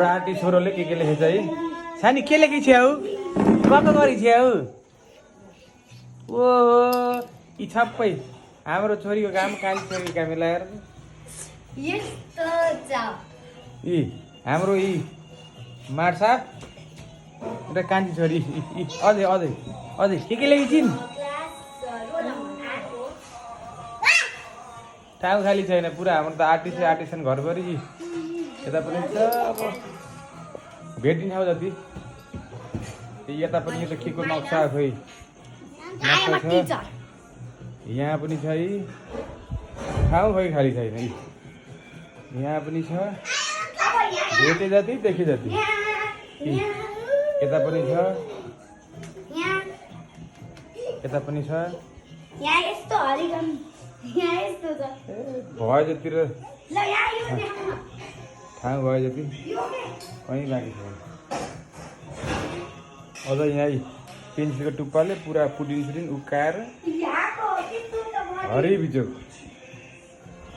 आटी छोरोले के लेखेछ है सानी के लेखेको छ्याउ कता गरी छ्याउ ओहो यी छप्पै हाम्रो छोरीको काम काली छोरीको काम मिलाएर यी हाम्रो यी मार्साप र कान्छी छोरी अझै अझै अझै के लेखेछिन् ठाउँ खाली छैन पुरा हाम्रो त आर्टिस्ट घरभरि यता पनि छ अब भेटिने ठाउँ जति यता पनि यो त के को नक्सा खोइ यहाँ पनि छ है ठाउँ खोइ खाली छैन है यहाँ पनि छ भेटे जति देखे जति यता पनि छ यता पनि छ भयो जति र ठाउँ भयो जति कहीँ बाँकी छैन अझ यहाँ पेन्सिलको टुप्पाले पुरा पुडिन उकाएर हरै बिजोग